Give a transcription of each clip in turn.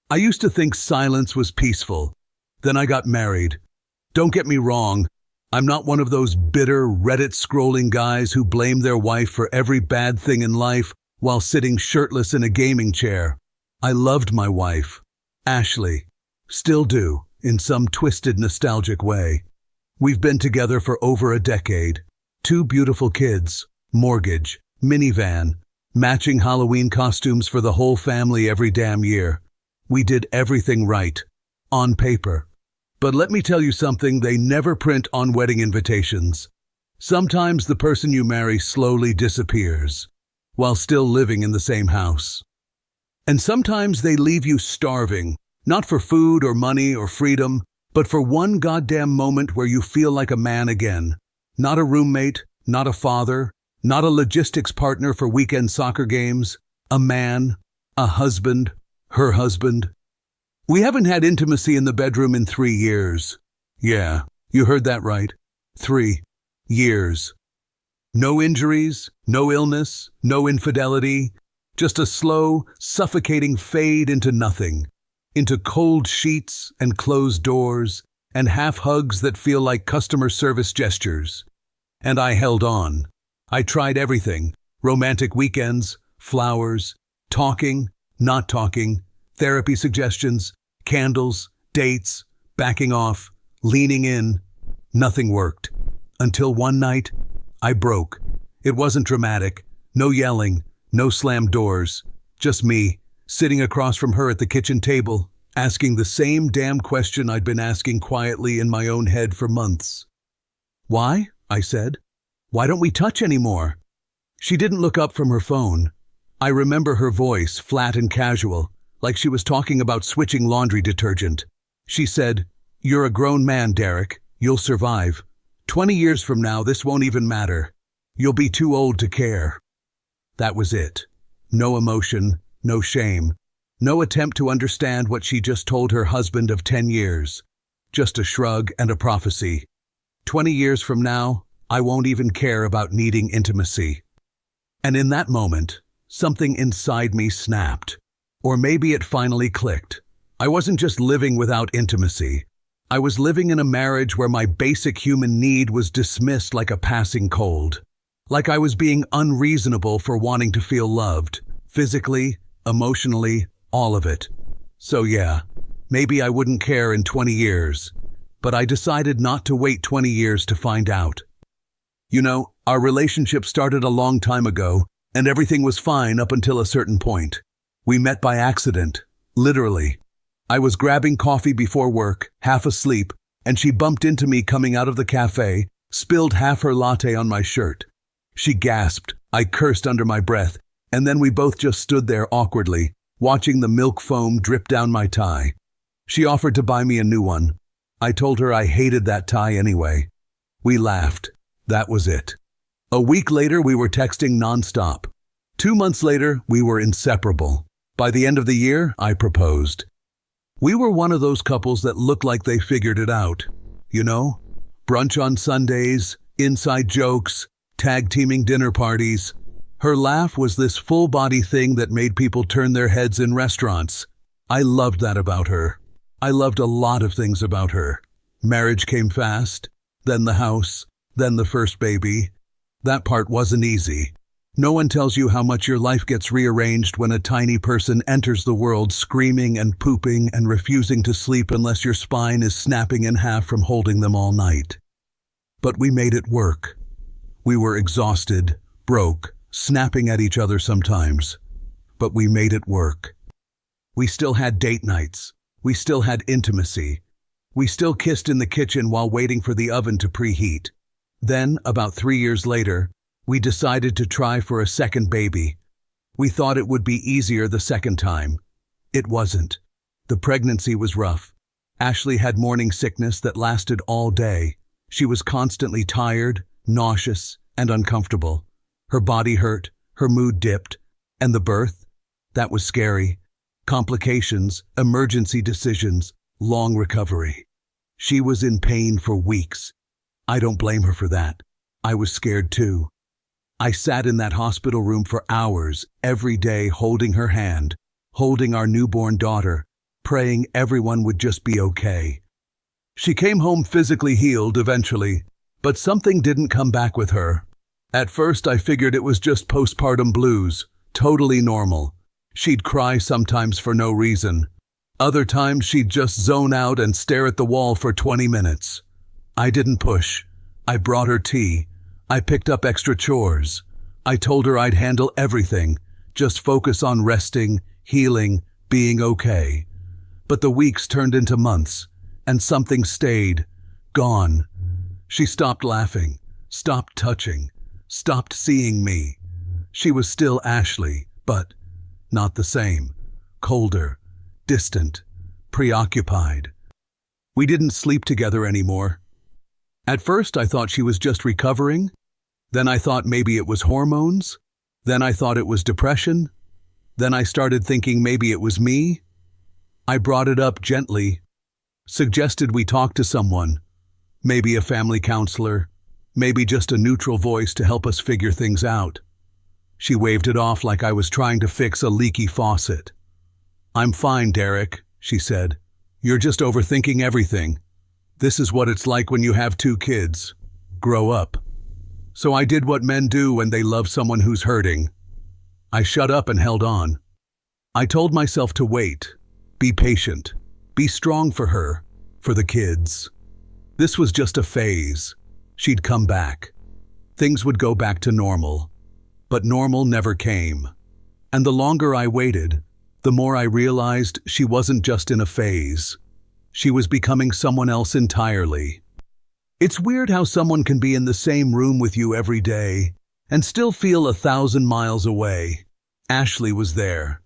I used to think silence was peaceful. Then I got married. Don't get me wrong, I'm not one of those bitter Reddit-scrolling guys who blame their wife for every bad thing in life while sitting shirtless in a gaming chair. I loved my wife, Ashley. Still do, in some twisted, nostalgic way. We've been together for over a decade. 2 beautiful kids, mortgage, minivan, matching Halloween costumes for the whole family every damn year. We did everything right, on paper. But let me tell you something they never print on wedding invitations. Sometimes the person you marry slowly disappears, while still living in the same house. And sometimes they leave you starving, not for food or money or freedom, but for one goddamn moment where you feel like a man again. Not a roommate, not a father, not a logistics partner for weekend soccer games. A man, a husband, her husband. We haven't had intimacy in the bedroom in 3 years. Yeah, you heard that right. 3 years. No injuries, no illness, no infidelity. Just a slow, suffocating fade into nothing. Into cold sheets and closed doors and half hugs that feel like customer service gestures. And I held on. I tried everything. Romantic weekends, flowers, talking, not talking, therapy suggestions, candles, dates, backing off, leaning in. Nothing worked. Until one night, I broke. It wasn't dramatic. No yelling, no slammed doors. Just me, sitting across from her at the kitchen table, asking the same damn question I'd been asking quietly in my own head for months. "Why?" I said. "Why don't we touch anymore?" She didn't look up from her phone. I remember her voice, flat and casual, like she was talking about switching laundry detergent. She said, "You're a grown man, Derek. You'll survive. 20 years from now, this won't even matter. You'll be too old to care." That was it. No emotion, no shame, no attempt to understand what she just told her husband of 10 years. Just a shrug and a prophecy. 20 years from now, I won't even care about needing intimacy. And in that moment, something inside me snapped. Or maybe it finally clicked. I wasn't just living without intimacy. I was living in a marriage where my basic human need was dismissed like a passing cold. Like I was being unreasonable for wanting to feel loved. Physically, emotionally, all of it. So yeah, maybe I wouldn't care in 20 years. But I decided not to wait 20 years to find out. You know, our relationship started a long time ago, and everything was fine up until a certain point. We met by accident, literally. I was grabbing coffee before work, half asleep, and she bumped into me coming out of the cafe, spilled half her latte on my shirt. She gasped, I cursed under my breath, and then we both just stood there awkwardly, watching the milk foam drip down my tie. She offered to buy me a new one. I told her I hated that tie anyway. We laughed. That was it. A week later, we were texting nonstop. 2 months later, we were inseparable. By the end of the year, I proposed. We were one of those couples that looked like they figured it out. You know? Brunch on Sundays, inside jokes, tag-teaming dinner parties. Her laugh was this full-body thing that made people turn their heads in restaurants. I loved that about her. I loved a lot of things about her. Marriage came fast, then the house, then the first baby. That part wasn't easy. No one tells you how much your life gets rearranged when a tiny person enters the world screaming and pooping and refusing to sleep unless your spine is snapping in half from holding them all night. But we made it work. We were exhausted, broke, snapping at each other sometimes. But we made it work. We still had date nights. We still had intimacy. We still kissed in the kitchen while waiting for the oven to preheat. Then, about 3 years later, we decided to try for a second baby. We thought it would be easier the second time. It wasn't. The pregnancy was rough. Ashley had morning sickness that lasted all day. She was constantly tired, nauseous, and uncomfortable. Her body hurt, her mood dipped, and the birth? That was scary. Complications, emergency decisions, long recovery. She was in pain for weeks. I don't blame her for that. I was scared too. I sat in that hospital room for hours, every day holding her hand, holding our newborn daughter, praying everyone would just be okay. She came home physically healed eventually, but something didn't come back with her. At first I figured it was just postpartum blues, totally normal. She'd cry sometimes for no reason. Other times she'd just zone out and stare at the wall for 20 minutes. I didn't push. I brought her tea. I picked up extra chores. I told her I'd handle everything, just focus on resting, healing, being okay. But the weeks turned into months, and something stayed, gone. She stopped laughing, stopped touching, stopped seeing me. She was still Ashley, but not the same. Colder, distant, preoccupied. We didn't sleep together anymore. At first I thought she was just recovering. Then I thought maybe it was hormones. Then I thought it was depression. Then I started thinking maybe it was me. I brought it up gently, suggested we talk to someone, maybe a family counselor, maybe just a neutral voice to help us figure things out. She waved it off like I was trying to fix a leaky faucet. "I'm fine, Derek," she said. "You're just overthinking everything. This is what it's like when you have 2 kids. Grow up." So I did what men do when they love someone who's hurting. I shut up and held on. I told myself to wait, be patient, be strong for her, for the kids. This was just a phase. She'd come back. Things would go back to normal. But normal never came. And the longer I waited, the more I realized she wasn't just in a phase. She was becoming someone else entirely. It's weird how someone can be in the same room with you every day and still feel 1,000 miles away. Ashley was there.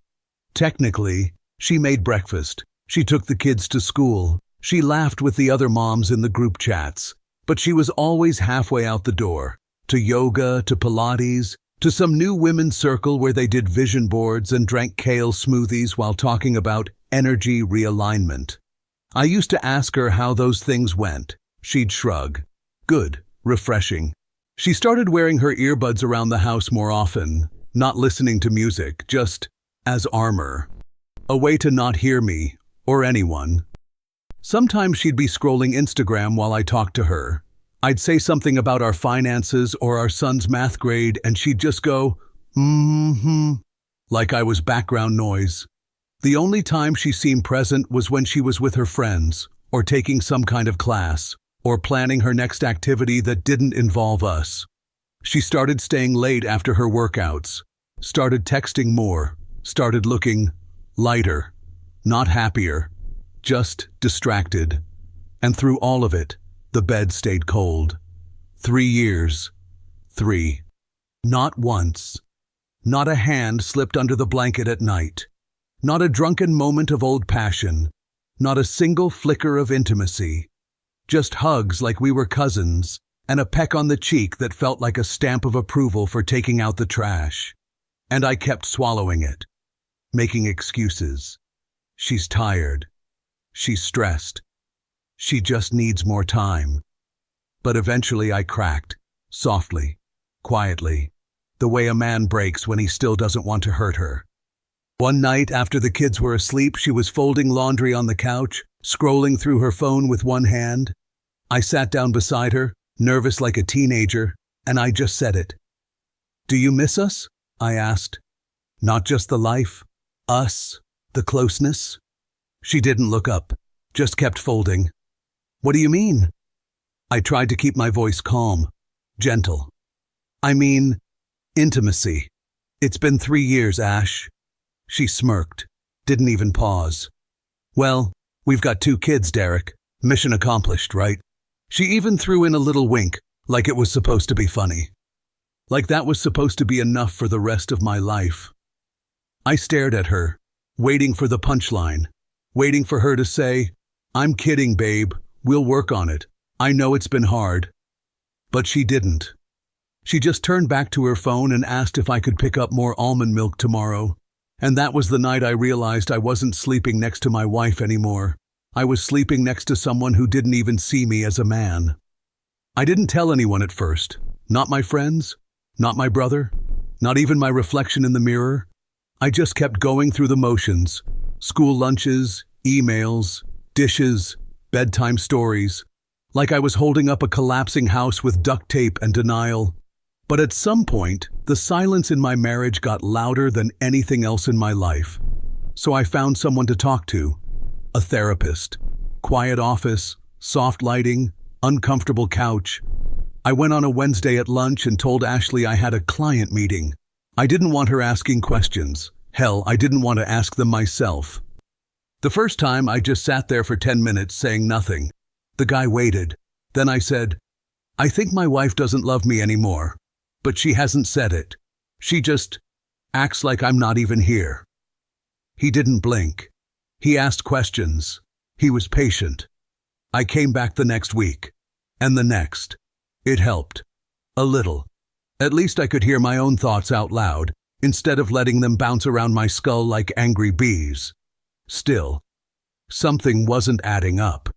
Technically, she made breakfast. She took the kids to school. She laughed with the other moms in the group chats. But she was always halfway out the door, to yoga, to Pilates, to some new women's circle where they did vision boards and drank kale smoothies while talking about energy realignment. I used to ask her how those things went. She'd shrug. Good, refreshing. She started wearing her earbuds around the house more often, not listening to music, just as armor. A way to not hear me, or anyone. Sometimes she'd be scrolling Instagram while I talked to her. I'd say something about our finances or our son's math grade, and she'd just go, like I was background noise. The only time she seemed present was when she was with her friends, or taking some kind of class, or planning her next activity that didn't involve us. She started staying late after her workouts, started texting more, started looking lighter, not happier, just distracted. And through all of it, the bed stayed cold. 3 years. 3. Not once. Not a hand slipped under the blanket at night. Not a drunken moment of old passion. Not a single flicker of intimacy. Just hugs like we were cousins, and a peck on the cheek that felt like a stamp of approval for taking out the trash. And I kept swallowing it, making excuses. She's tired. She's stressed. She just needs more time. But eventually I cracked, softly, quietly, the way a man breaks when he still doesn't want to hurt her. One night after the kids were asleep, she was folding laundry on the couch, scrolling through her phone with one hand. I sat down beside her, nervous like a teenager, and I just said it. "Do you miss us?" I asked. "Not just the life, us, the closeness?" She didn't look up, just kept folding. "What do you mean?" I tried to keep my voice calm, gentle. "I mean, intimacy. It's been 3 years, Ash." She smirked, didn't even pause. "Well, we've got 2 kids, Derek. Mission accomplished, right?" She even threw in a little wink, like it was supposed to be funny. Like that was supposed to be enough for the rest of my life. I stared at her, waiting for the punchline, waiting for her to say, "I'm kidding, babe. We'll work on it. I know it's been hard." But she didn't. She just turned back to her phone and asked if I could pick up more almond milk tomorrow. And that was the night I realized I wasn't sleeping next to my wife anymore. I was sleeping next to someone who didn't even see me as a man. I didn't tell anyone at first. Not my friends, not my brother, not even my reflection in the mirror. I just kept going through the motions. School lunches, emails, dishes, bedtime stories, like I was holding up a collapsing house with duct tape and denial. But at some point, the silence in my marriage got louder than anything else in my life. So I found someone to talk to, a therapist. Quiet office, soft lighting, uncomfortable couch. I went on a Wednesday at lunch and told Ashley I had a client meeting. I didn't want her asking questions. Hell, I didn't want to ask them myself. The first time, I just sat there for 10 minutes saying nothing. The guy waited. Then I said, "I think my wife doesn't love me anymore. But she hasn't said it. She just acts like I'm not even here." He didn't blink. He asked questions. He was patient. I came back the next week. And the next. It helped. A little. At least I could hear my own thoughts out loud, instead of letting them bounce around my skull like angry bees. Still, something wasn't adding up.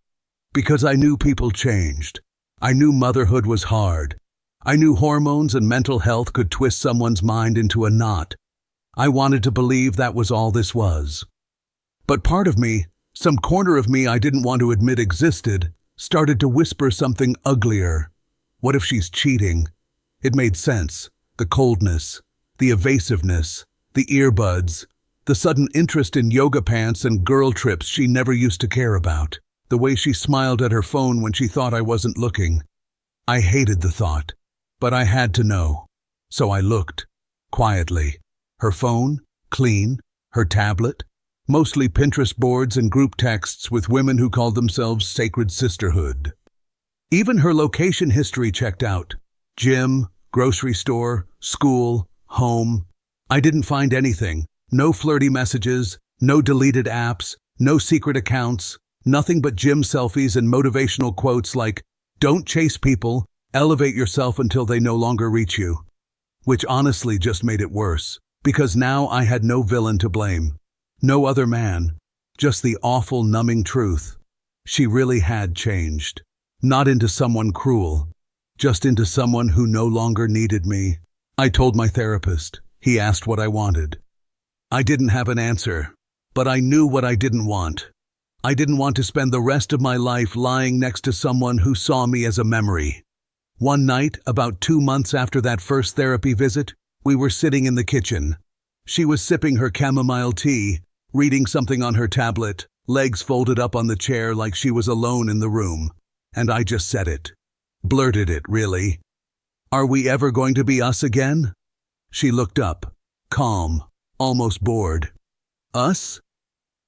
Because I knew people changed. I knew motherhood was hard. I knew hormones and mental health could twist someone's mind into a knot. I wanted to believe that was all this was. But part of me, some corner of me I didn't want to admit existed, started to whisper something uglier. What if she's cheating? It made sense. The coldness, the evasiveness, the earbuds, the sudden interest in yoga pants and girl trips she never used to care about. The way she smiled at her phone when she thought I wasn't looking. I hated the thought. But I had to know. So I looked, quietly. Her phone, clean. Her tablet, mostly Pinterest boards and group texts with women who called themselves Sacred Sisterhood. Even her location history checked out. Gym, grocery store, school, home. I didn't find anything. No flirty messages, no deleted apps, no secret accounts, nothing but gym selfies and motivational quotes like, "Don't chase people, elevate yourself until they no longer reach you." Which honestly just made it worse, because now I had no villain to blame. No other man, just the awful, numbing truth. She really had changed. Not into someone cruel, just into someone who no longer needed me. I told my therapist. He asked what I wanted. I didn't have an answer, but I knew what I didn't want. I didn't want to spend the rest of my life lying next to someone who saw me as a memory. One night, about 2 months after that first therapy visit, we were sitting in the kitchen. She was sipping her chamomile tea, reading something on her tablet, legs folded up on the chair like she was alone in the room. And I just said it. Blurted it, really. "Are we ever going to be us again?" She looked up, calm, almost bored. "Us?"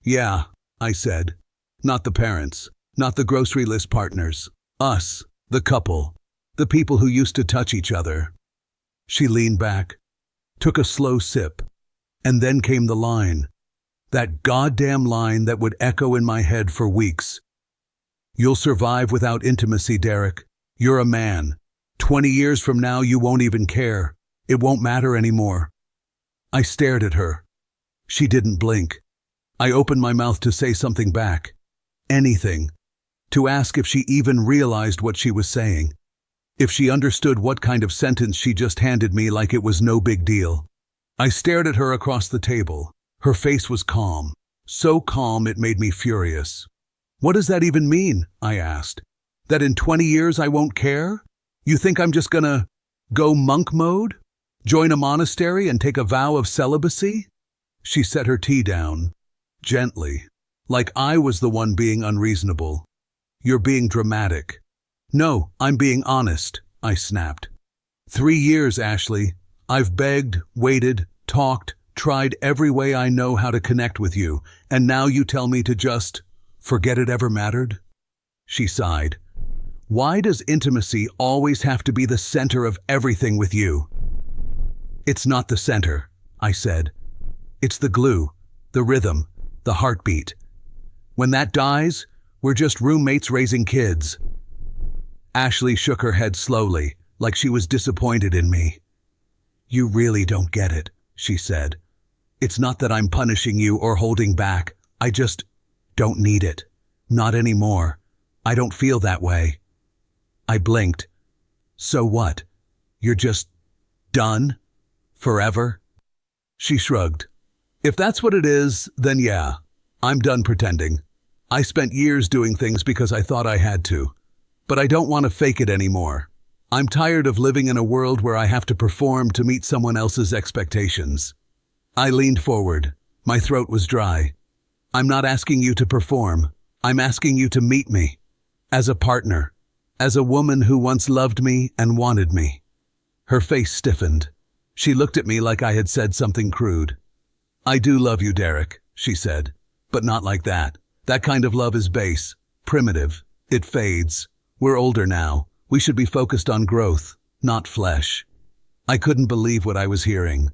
"Yeah," I said. "Not the parents, not the grocery list partners. Us, the couple. The people who used to touch each other." She leaned back, took a slow sip, and then came the line. That goddamn line that would echo in my head for weeks. "You'll survive without intimacy, Derek. You're a man. 20 years from now you won't even care. It won't matter anymore." I stared at her. She didn't blink. I opened my mouth to say something back. Anything. To ask if she even realized what she was saying. If she understood what kind of sentence she just handed me like it was no big deal. I stared at her across the table. Her face was calm. So calm it made me furious. "What does that even mean?" I asked. "That in 20 years I won't care? You think I'm just gonna go monk mode? Join a monastery and take a vow of celibacy?" She set her tea down, gently, like I was the one being unreasonable. "You're being dramatic." "No, I'm being honest," I snapped. 3 years, Ashley. I've begged, waited, talked, tried every way I know how to connect with you, and now you tell me to just forget it ever mattered? She sighed. "Why does intimacy always have to be the center of everything with you?" "It's not the center," I said. "It's the glue, the rhythm, the heartbeat. When that dies, we're just roommates raising kids." Ashley shook her head slowly, like she was disappointed in me. "You really don't get it," she said. "It's not that I'm punishing you or holding back. I just don't need it. Not anymore. I don't feel that way." I blinked. "So what? You're just done? Forever?" She shrugged. "If that's what it is, then yeah, I'm done pretending. I spent years doing things because I thought I had to. But I don't want to fake it anymore. I'm tired of living in a world where I have to perform to meet someone else's expectations. I leaned forward. My throat was dry. I'm not asking you to perform. I'm asking you to meet me. As a partner. As a woman who once loved me and wanted me. Her face stiffened. She looked at me like I had said something crude. I do love you, Derek, she said. But not like that. That kind of love is base, primitive. It fades. We're older now. We should be focused on growth, not flesh. I couldn't believe what I was hearing.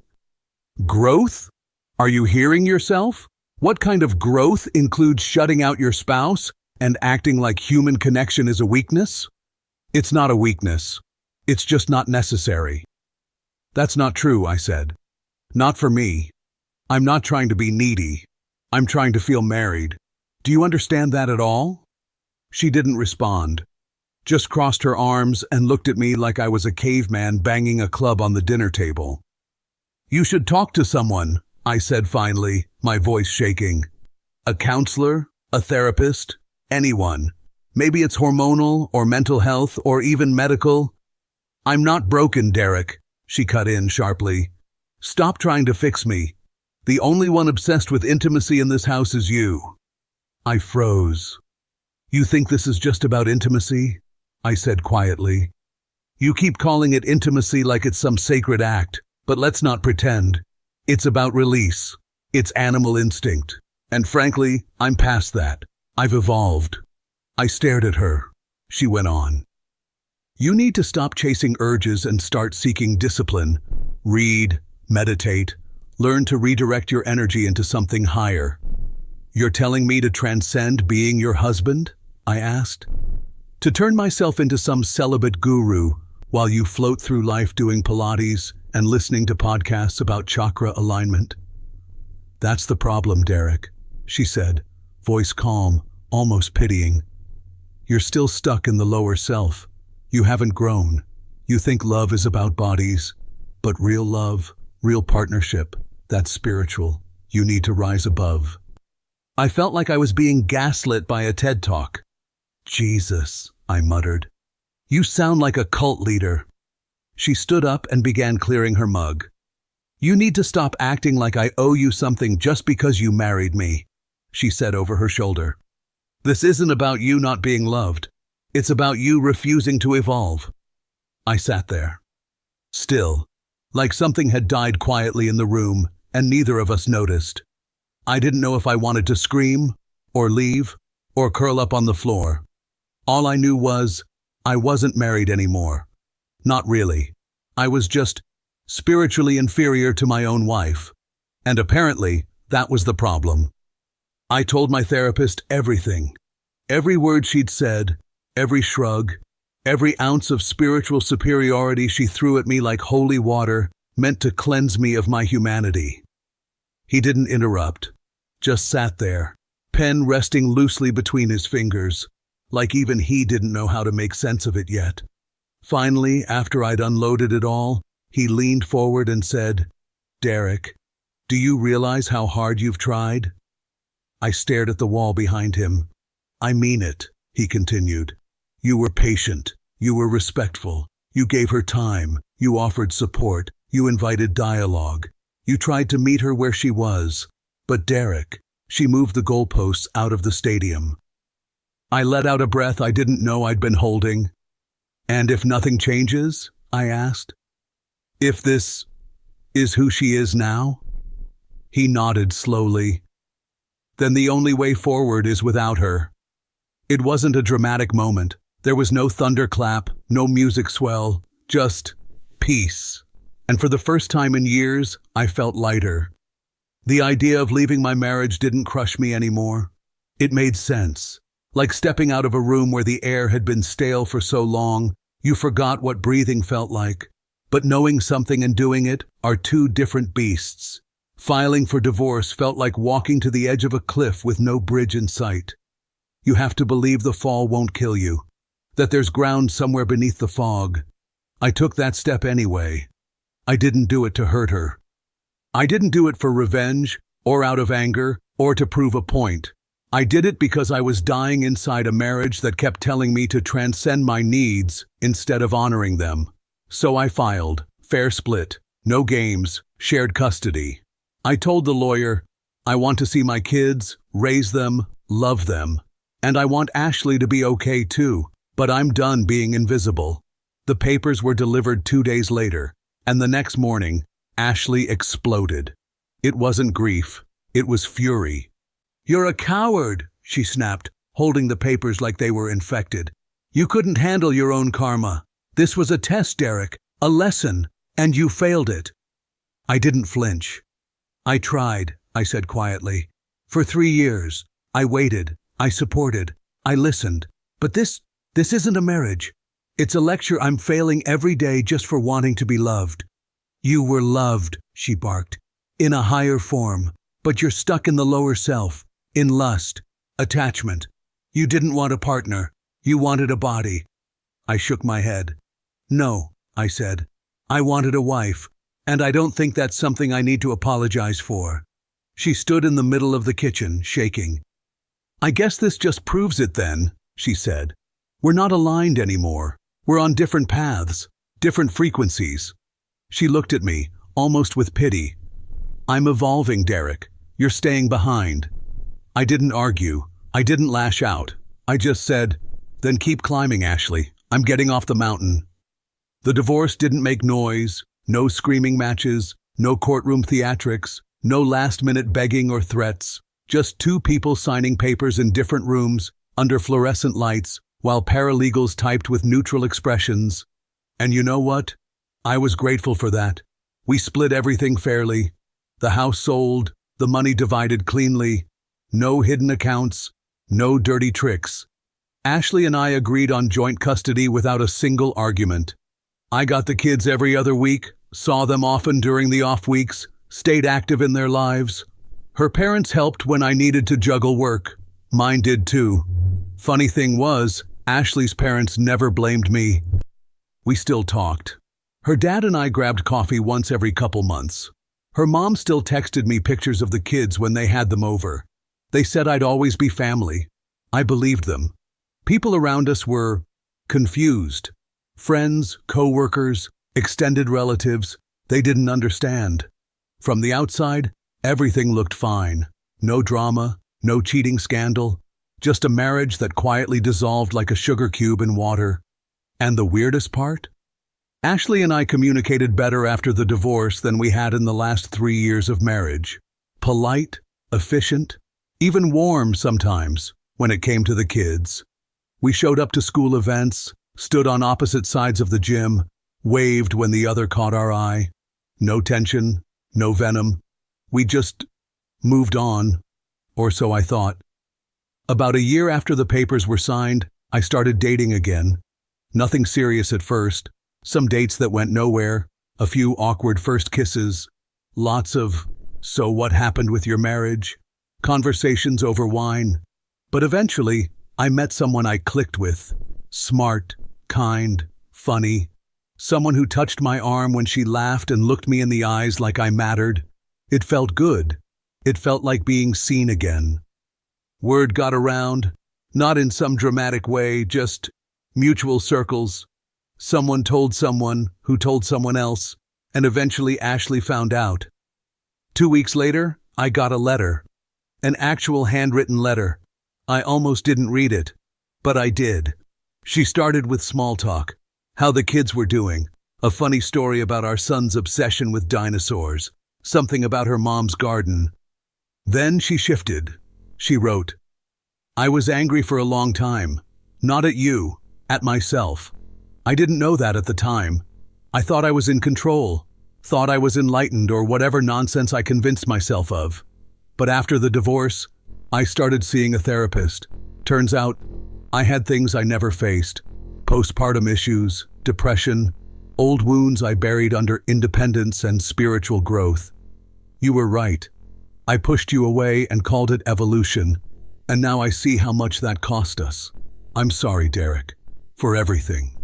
Growth? Are you hearing yourself? What kind of growth includes shutting out your spouse and acting like human connection is a weakness? It's not a weakness. It's just not necessary. That's not true, I said. Not for me. I'm not trying to be needy. I'm trying to feel married. Do you understand that at all? She didn't respond, just crossed her arms and looked at me like I was a caveman banging a club on the dinner table. You should talk to someone, I said finally, my voice shaking. A counselor, a therapist, anyone. Maybe it's hormonal or mental health or even medical. I'm not broken, Derek, she cut in sharply. Stop trying to fix me. The only one obsessed with intimacy in this house is you. I froze. You think this is just about intimacy? I said quietly. You keep calling it intimacy like it's some sacred act, but let's not pretend. It's about release. It's animal instinct. And frankly, I'm past that. I've evolved. I stared at her. She went on. You need to stop chasing urges and start seeking discipline. Read, meditate, learn to redirect your energy into something higher. You're telling me to transcend being your husband? I asked. To turn myself into some celibate guru while you float through life doing Pilates and listening to podcasts about chakra alignment? That's the problem, Derek, she said, voice calm, almost pitying. You're still stuck in the lower self. You haven't grown. You think love is about bodies, but real love, real partnership, that's spiritual. You need to rise above. I felt like I was being gaslit by a TED Talk. Jesus, I muttered. You sound like a cult leader. She stood up and began clearing her mug. You need to stop acting like I owe you something just because you married me, she said over her shoulder. This isn't about you not being loved. It's about you refusing to evolve. I sat there, still, like something had died quietly in the room, and neither of us noticed. I didn't know if I wanted to scream, or leave, or curl up on the floor. All I knew was, I wasn't married anymore. Not really. I was just spiritually inferior to my own wife. And apparently, that was the problem. I told my therapist everything. Every word she'd said, every shrug, every ounce of spiritual superiority she threw at me like holy water, meant to cleanse me of my humanity. He didn't interrupt, just sat there, pen resting loosely between his fingers, like even he didn't know how to make sense of it yet. Finally, after I'd unloaded it all, he leaned forward and said, Derek, do you realize how hard you've tried? I stared at the wall behind him. I mean it, he continued. You were patient, you were respectful, you gave her time, you offered support, you invited dialogue. You tried to meet her where she was. But Derek, she moved the goalposts out of the stadium. I let out a breath I didn't know I'd been holding. And if nothing changes? I asked. If this is who she is now? He nodded slowly. Then the only way forward is without her. It wasn't a dramatic moment. There was no thunderclap, no music swell, just peace. And for the first time in years, I felt lighter. The idea of leaving my marriage didn't crush me anymore. It made sense. Like stepping out of a room where the air had been stale for so long, you forgot what breathing felt like. But knowing something and doing it are two different beasts. Filing for divorce felt like walking to the edge of a cliff with no bridge in sight. You have to believe the fall won't kill you, that there's ground somewhere beneath the fog. I took that step anyway. I didn't do it to hurt her. I didn't do it for revenge, or out of anger, or to prove a point. I did it because I was dying inside a marriage that kept telling me to transcend my needs instead of honoring them. So I filed, fair split, no games, shared custody. I told the lawyer, I want to see my kids, raise them, love them. And I want Ashley to be okay too, but I'm done being invisible. The papers were delivered 2 days later, and the next morning, Ashley exploded. It wasn't grief, it was fury. "You're a coward," she snapped, holding the papers like they were infected. "You couldn't handle your own karma. This was a test, Derek, a lesson, and you failed it." I didn't flinch. "I tried," I said quietly. "For 3 years, I waited, I supported, I listened. But this isn't a marriage. It's a lecture I'm failing every day just for wanting to be loved." "You were loved," she barked, "in a higher form, but you're stuck in the lower self. In lust, attachment. You didn't want a partner. You wanted a body." I shook my head. "No," I said. "I wanted a wife, and I don't think that's something I need to apologize for." She stood in the middle of the kitchen, shaking. "I guess this just proves it then," she said. "We're not aligned anymore. We're on different paths, different frequencies." She looked at me, almost with pity. "I'm evolving, Derek. You're staying behind." I didn't argue. I didn't lash out. I just said, "Then keep climbing, Ashley. I'm getting off the mountain." The divorce didn't make noise, no screaming matches, no courtroom theatrics, no last-minute begging or threats, just 2 people signing papers in different rooms, under fluorescent lights, while paralegals typed with neutral expressions. And you know what? I was grateful for that. We split everything fairly. The house sold, the money divided cleanly. No hidden accounts, no dirty tricks. Ashley and I agreed on joint custody without a single argument. I got the kids every other week, saw them often during the off weeks, stayed active in their lives. Her parents helped when I needed to juggle work. Mine did too. Funny thing was, Ashley's parents never blamed me. We still talked. Her dad and I grabbed coffee once every couple months. Her mom still texted me pictures of the kids when they had them over. They said I'd always be family. I believed them. People around us were confused. Friends, co-workers, extended relatives, they didn't understand. From the outside, everything looked fine. No drama, no cheating scandal, just a marriage that quietly dissolved like a sugar cube in water. And the weirdest part? Ashley and I communicated better after the divorce than we had in the last 3 years of marriage. Polite, efficient, even warm sometimes when it came to the kids. We showed up to school events, stood on opposite sides of the gym, waved when the other caught our eye. No tension, no venom. We just moved on, or so I thought. About a year after the papers were signed, I started dating again. Nothing serious at first, some dates that went nowhere, a few awkward first kisses, lots of, "So what happened with your marriage?" conversations over wine. But eventually, I met someone I clicked with. Smart, kind, funny. Someone who touched my arm when she laughed and looked me in the eyes like I mattered. It felt good. It felt like being seen again. Word got around, not in some dramatic way, just mutual circles. Someone told someone who told someone else, and eventually Ashley found out. 2 weeks later, I got a letter. An actual handwritten letter. I almost didn't read it, but I did. She started with small talk, how the kids were doing, a funny story about our son's obsession with dinosaurs, something about her mom's garden. Then she shifted. She wrote, "I was angry for a long time, not at you, at myself. I didn't know that at the time. I thought I was in control, thought I was enlightened or whatever nonsense I convinced myself of. But after the divorce, I started seeing a therapist. Turns out, I had things I never faced. Postpartum issues, depression, old wounds I buried under independence and spiritual growth. You were right. I pushed you away and called it evolution. And now I see how much that cost us. I'm sorry, Derek, for everything."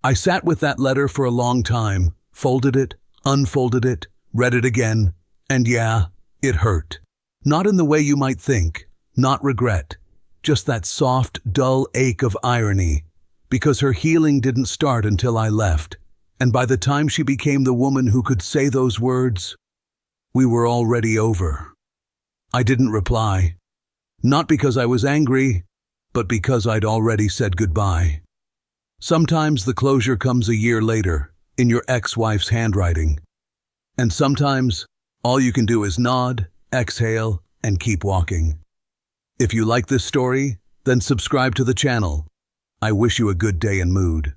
I sat with that letter for a long time, folded it, unfolded it, read it again, and yeah, it hurt. Not in the way you might think, Not regret, just that soft, dull ache of irony, because her healing didn't start until I left, and by the time she became the woman who could say those words, we were already over. I didn't reply, not because I was angry, but because I'd already said goodbye. Sometimes the closure comes a year later, in your ex-wife's handwriting. And sometimes, all you can do is nod, exhale, and keep walking. If you like this story, then subscribe to the channel. I wish you a good day and mood.